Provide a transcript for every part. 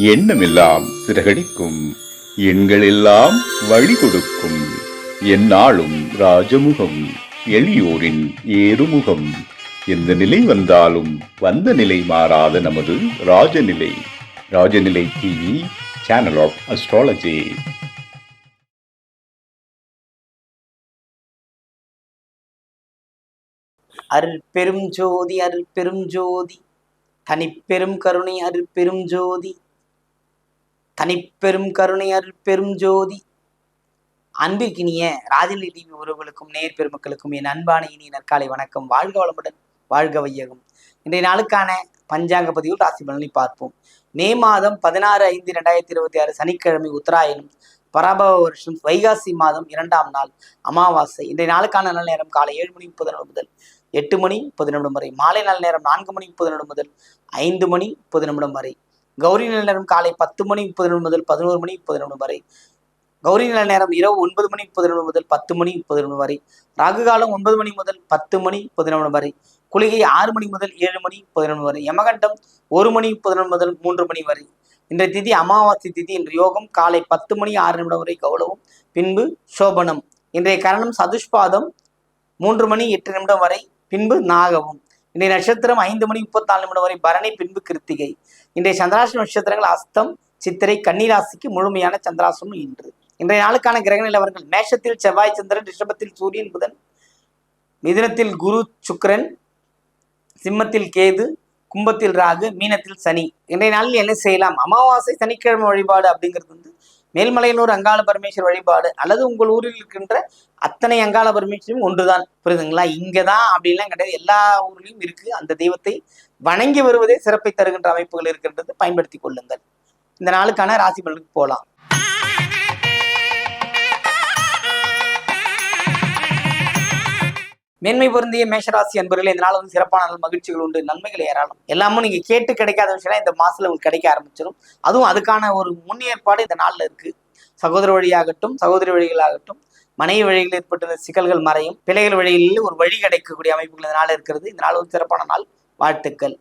எண்ணமெல்லாம் சிறகடிக்கும், எண்களெல்லாம் வழி கொடுக்கும், எந்நாளும் ராஜமுகம், எளியோரின் ஏறுமுகம். எந்த நிலை வந்தாலும் வந்த நிலை மாறாத நமது Rajanilai. Rajanilai TV, channel of astrology. அருள் பெரும் ஜோதி, அருள் பெரும் ஜோதி, தனிப்பெரும் கருணை அருள் பெரும் ஜோதி, தனிப்பெரும் கருணை அருள் பெரும் ஜோதி. அன்பிற்கினிய ராஜநிலை டிவி உறவுகளுக்கும் நேர் பெருமக்களுக்கும் என் அன்பான இனிய நற்காலை வணக்கம். வாழ்க வளமுடன், வாழ்க வையகம். இன்றைய நாளுக்கான பஞ்சாங்க பதிவில் ராசி பலனை பார்ப்போம். மே மாதம் 16/5/2026 சனிக்கிழமை, உத்தராயணம், பராபவ வருஷம், வைகாசி மாதம் 2ஆம் நாள், அமாவாசை. இன்றைய நாளுக்கான நல்ல நேரம் காலை 7:30 முதல் 8:30 வரை. மாலை நல்ல நேரம் 4:30 முதல் 5:30 வரை. கௌரி நல்ல நேரம் காலை 10:30 முதல் 11:30 வரை. கௌரி நல்ல நேரம் இரவு 9:30 முதல் 10:30 வரை. ராகு காலம் 9 மணி முதல் 10:30 வரை. குளிகை 6 மணி முதல் 7:30 வரை. யமகண்டம் 1 மணி 11 முதல் 3 மணி வரை. இன்றைய திதி அமாவாசை திதி. இன்று யோகம் காலை 10:06 வரை கௌளவம், பின்பு சோபனம். இன்றைய கரணம் சதுஷ்பாதம் 3:08 வரை, பின்பு நாகவம். இன்றைய நட்சத்திரம் 5:34 வரை பரணி, பின்பு கிருத்திகை. இன்றைய சந்திராஷ்ட நட்சத்திரங்கள் அஸ்தம், சித்திரை, கன்னிராசிக்கு முழுமையான சந்திராசிரமம் இன்று. இன்றைய நாளுக்கான கிரக நிலவரங்கள்: மேஷத்தில் செவ்வாய் சந்திரன், ரிஷபத்தில் சூரியன் புதன், மிதுனத்தில் குரு சுக்கிரன், சிம்மத்தில் கேது, கும்பத்தில் ராகு, மீனத்தில் சனி. இன்றைய நாளில் என்ன செய்யலாம்? அமாவாசை சனிக்கிழமை வழிபாடு அப்படிங்கிறது மேல்மலையனூர் அங்காள பரமேஸ்வரர் வழிபாடு, அல்லது உங்கள் ஊரில் இருக்கின்ற அத்தனை அங்காள பரமேஸ்வரும் ஒன்றுதான். புரியுதுங்களா? இங்கதான் அப்படின்லாம் கிடையாது, எல்லா ஊர்லயும் இருக்கு. அந்த தெய்வத்தை வணங்கி வருவதே சிறப்பை தருகின்ற அமைப்புகள் இருக்கின்றது, பயன்படுத்தி கொள்ளுங்கள். இந்த நாளுக்கான ராசி பலனுக்கு போகலாம். மேன்மை பொருந்திய மேஷராசி அன்பர்களே, இந்த நாள் சிறப்பான நாள், மகிழ்ச்சிகள் உண்டு, நன்மைகள் ஏராளம். எல்லாமும் நீங்க கேட்டு கிடைக்காத விஷயம் இந்த மாசத்துல உங்களுக்கு கிடைக்க ஆரம்பிச்சிடும். அதுவும் அதுக்கான ஒரு முன்னேற்பாடு இந்த நாள்ல இருக்கு. சகோதர வழியாகட்டும், சகோதரி வழிகளாகட்டும், மனைவி வழிகளில் ஏற்பட்ட சிக்கல்கள் மறையும். பிள்ளைகள் வழிகளில் ஒரு வழி கிடைக்கக்கூடிய அமைப்புகள் இந்த நாள் இருக்கிறது. இந்த நாள் சிறப்பான நாள், வாழ்த்துக்கள்.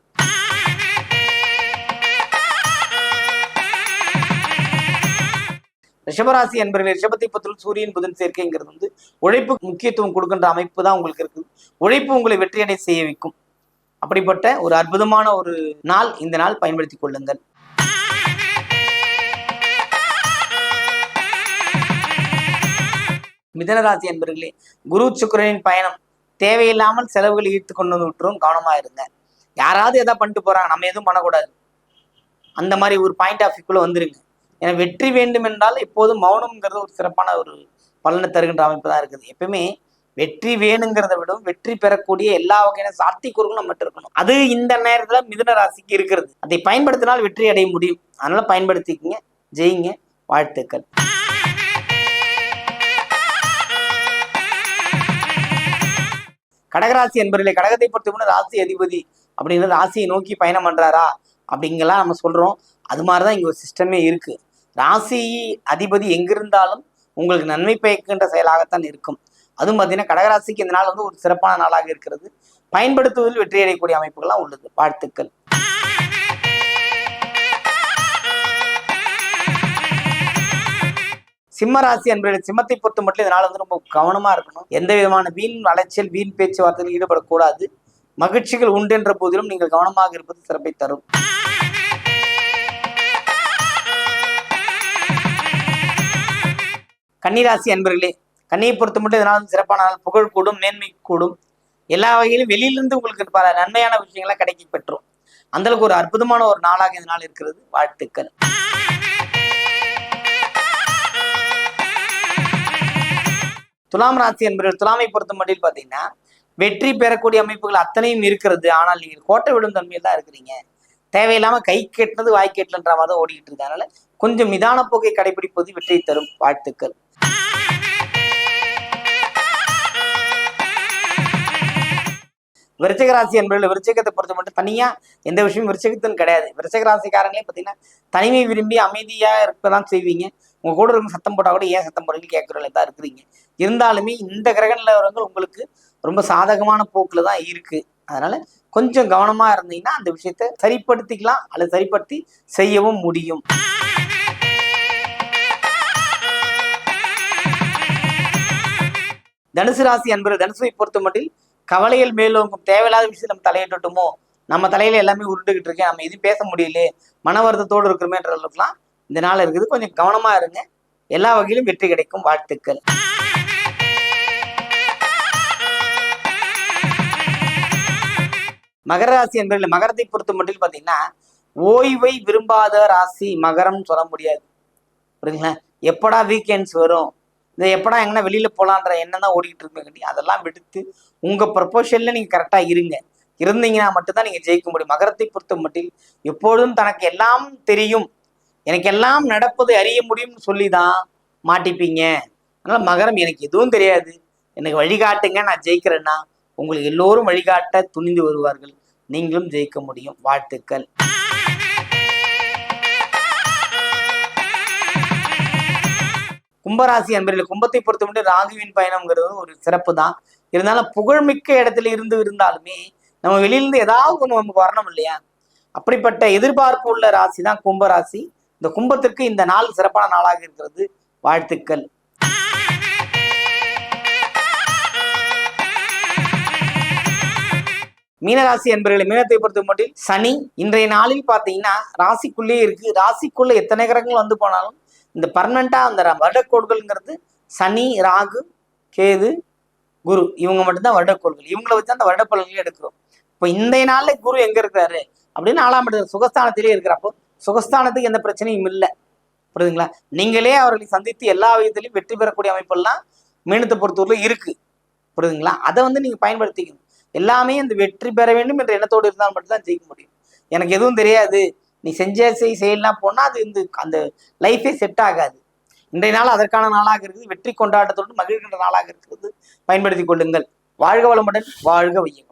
ரிஷபராசி என்பவர்கள், ரிஷபத்தை பொறுத்தவரை சூரியன் புதன் சேர்க்கைங்கிறது உழைப்பு முக்கியத்துவம் கொடுக்கின்ற அமைப்பு தான் உங்களுக்கு இருக்குது. உழைப்பு உங்களை வெற்றியடை செய்ய வைக்கும். அப்படிப்பட்ட ஒரு அற்புதமான ஒரு நாள் இந்த நாள், பயன்படுத்திக் கொள்ளுங்கள். மிதனராசி என்பவர்களே, குரு சுக்கிரனின் பயணம் தேவையில்லாமல் செலவுகள் ஈர்த்து கொண்டு வந்து விட்டுரும். கவனமா இருங்க. யாராவது எதாவது பண்ணிட்டு போறாங்க, நம்ம எதுவும் பண்ணக்கூடாது. அந்த மாதிரி ஒரு பாயிண்ட் ஆஃப் வியூக்குள்ள வந்துருங்க. ஏன்னா வெற்றி வேண்டும் என்றால் எப்போதும் மௌனம்ங்கிறது ஒரு சிறப்பான ஒரு பலனை தருகின்ற அமைப்பு தான் இருக்குது. எப்பவுமே வெற்றி வேணுங்கிறத விடவும் வெற்றி பெறக்கூடிய எல்லா வகையான சாத்தியக்கூறுகளும் நம்மகிட்ட இருக்கணும். அது இந்த நேரத்துல மிதுன ராசிக்கு இருக்கிறது. அதை பயன்படுத்தினால் வெற்றி அடைய முடியும். அதனால பயன்படுத்திக்கங்க, ஜெயிங்க, வாழ்த்துக்கள். கடகராசி என்பவர்களே, கடகத்தை பொறுத்த ராசி அதிபதி அப்படிங்கிறது ராசியை நோக்கி பயணம் பண்றாரா அப்படிங்கலாம் நம்ம சொல்றோம். அது மாதிரிதான் இங்க ஒரு சிஸ்டமே இருக்கு. ராசி அதிபதி எங்கிருந்தாலும் உங்களுக்கு நன்மை பயக்கின்ற செயலாகத்தான் இருக்கும். அதுவும் பார்த்தீங்கன்னா கடகராசிக்கு இந்த நாள் ஒரு சிறப்பான நாளாக இருக்கிறது. பயன்படுத்துவதில் வெற்றி அடையக்கூடிய அமைப்புகள்லாம் உள்ளது. வாழ்த்துக்கள். சிம்ம ராசி என்பவர்கள், சிம்மத்தை பொறுத்த மட்டும் இந்த நாள் ரொம்ப கவனமா இருக்கணும். எந்த விதமான வீண் அலைச்சல், வீண் பேச்சுவார்த்தையில் ஈடுபடக்கூடாது. மகிழ்ச்சிகள் உண்டு என்ற போதிலும் நீங்கள் கவனமாக இருப்பது சிறப்பை தரும். கன்னிராசி அன்பர்களே, கன்னியை பொறுத்த மட்டும் இதனால் சிறப்பான நாள், புகழ் கூடும், மேன்மை கூடும். எல்லா வகையிலும் வெளியிலிருந்து உங்களுக்கு பல நன்மையான விஷயங்கள்லாம் கிடைக்க பெற்றோம். அந்த அளவுக்கு ஒரு அற்புதமான ஒரு நாளாக இந்த நாள் இருக்கிறது. வாழ்த்துக்கள். துலாம் ராசி என்பவர்கள், துலாமை பொறுத்த மட்டும் பார்த்தீங்கன்னா வெற்றி பெறக்கூடிய அமைப்புகள் அத்தனையும் இருக்கிறது. ஆனால் நீங்கள் கோட்டை விடும் தன்மையில் தான் இருக்கிறீங்க. தேவையில்லாம கை கேட்டது வாய் கேட்டலன்ற மாதிரி ஓடிக்கிட்டு இருக்கு. அதனால கொஞ்சம் மிதான போக்கை கடைபிடிப்பது வெற்றியை தரும். வாழ்த்துக்கள். விருச்சிக ராசி என்பவர்கள், விருச்சிகத்தை பொறுத்த மட்டும் தனியா எந்த விஷயமும் விருச்சிகத்துன்னு கிடையாது. விருச்சிக ராசிக்காரங்களே பார்த்தீங்கன்னா தனிமை விரும்பி அமைதியா இருக்கதான் செய்வீங்க. உங்க கூட இருக்க சத்தம் போட்டா கூட ஏன் சத்தம் போடுறீங்க கேட்கறவங்கள தான் இருக்கிறீங்க. இருந்தாலுமே இந்த கிரக நிலவரங்கள் உங்களுக்கு ரொம்ப சாதகமான போக்குல தான் இருக்கு. அதனால கொஞ்சம் கவனமா இருந்தீங்கன்னா அந்த விஷயத்தை சரிப்படுத்திக்கலாம் அல்லது சரிப்படுத்தி செய்யவும் முடியும். தனுசு ராசி அன்பர்கள், தனுசுவை பொறுத்த மட்டும் கவலைகள் மேலோங்கும். தேவையில்லாத விஷயத்தை நம்ம தலையிட்டுமோ, நம்ம தலையில எல்லாமே உருண்டுகிட்டு இருக்கேன், நம்ம எதுவும் பேச முடியலையே, மன வருத்தத்தோடு இருக்கிறோமேன்ற அளவுக்குலாம் இந்த நாள் இருக்குது. கொஞ்சம் கவனமா இருங்க, எல்லா வகையிலும் வெற்றி கிடைக்கும். வாழ்த்துக்கள். மகர ராசி என்பவர்கள், மகரத்தை பொறுத்த மட்டும் பார்த்தீங்கன்னா ஓய்வை விரும்பாத ராசி மகரம் சொல்ல முடியாது. புரியுதுங்களா? எப்படா வீக்கெண்ட்ஸ் வரும், இந்த எப்படா எங்கன்னா வெளியில போகலான்ற எண்ணம் தான் ஓடிக்கிட்டு இருக்குங்க. அதெல்லாம் விடுத்து உங்க ப்ரொபோஷன்ல நீங்க கரெக்டா இருந்தீங்கன்னா மட்டும்தான் நீங்க ஜெயிக்க முடியும். மகரத்தை பொறுத்த மட்டும் எப்பொழுதும் தனக்கு எல்லாம் தெரியும், எனக்கு எல்லாம் நடப்பது அறிய முடியும்னு சொல்லிதான் மாட்டிப்பீங்க. அதனால மகரம் எனக்கு எதுவும் தெரியாது, எனக்கு வழிகாட்டுங்க, நான் ஜெயிக்கிறேன்னா உங்களுக்கு எல்லோரும் வழிகாட்ட துணிந்து வருவார்கள், நீங்களும் ஜெயிக்க முடியும். வாழ்த்துக்கள். கும்பராசி அன்பர்கள், கும்பத்தை பொறுத்த மட்டும் ராகுவின் பயணம்ங்கிறது ஒரு சிறப்பு தான். இருந்தாலும் புகழ்மிக்க இடத்துல இருந்தாலுமே நம்ம வெளியிலிருந்து ஏதாவது ஒன்று நமக்கு வரணும் இல்லையா? அப்படிப்பட்ட எதிர்பார்ப்பு உள்ள ராசி தான் கும்பராசி. இந்த கும்பத்திற்கு இந்த நாள் சிறப்பான நாளாக இருக்கிறது. வாழ்த்துக்கள். மீனராசி என்பவர்களை, மீனத்தை பொறுத்த மட்டும் சனி இன்றைய நாளில் பார்த்தீங்கன்னா ராசிக்குள்ளே இருக்கு. ராசிக்குள்ள எத்தனை கிரகங்கள் வந்து போனாலும் இந்த பர்மனண்டா அந்த வருடக்கோள்கள்ங்கிறது சனி, ராகு, கேது, குரு, இவங்க மட்டும்தான் வருடக்கோள்கள். இவங்களை வச்சு அந்த வருடப்பலன்கள் எடுக்கிறோம். இப்போ இன்றைய நாள்ல குரு எங்க இருக்கிறாரு அப்படின்னு 4ஆம் இடத்துல சுகஸ்தானத்திலே இருக்கிறப்போ சுகஸ்தானத்துக்கு எந்த பிரச்சனையும் இல்லை. புரியுதுங்களா? நீங்களே அவர்களை சந்தித்து எல்லா விதத்திலையும் வெற்றி பெறக்கூடிய அமைப்பெல்லாம் மீனத்தை பொறுத்தவரை இருக்கு. புரியுதுங்களா? அதை நீங்க பயன்படுத்திக்கணும். எல்லாமே இந்த வெற்றி பெற வேண்டும் என்ற எண்ணத்தோடு இருந்தால் மட்டும்தான் ஜெயிக்க முடியும். எனக்கு எதுவும் தெரியாது, நீ செய்யலாம் போனா அது அந்த லைஃபே செட் ஆகாது. இன்றைய நாள் அதற்கான நாளாக இருக்குது. வெற்றி கொண்டாட்டத்தோடு மகிழ்கின்ற நாளாக இருக்கிறது. பயன்படுத்தி கொள்ளுங்கள். வாழ்க வளமுடன், வாழ்க வையகம்.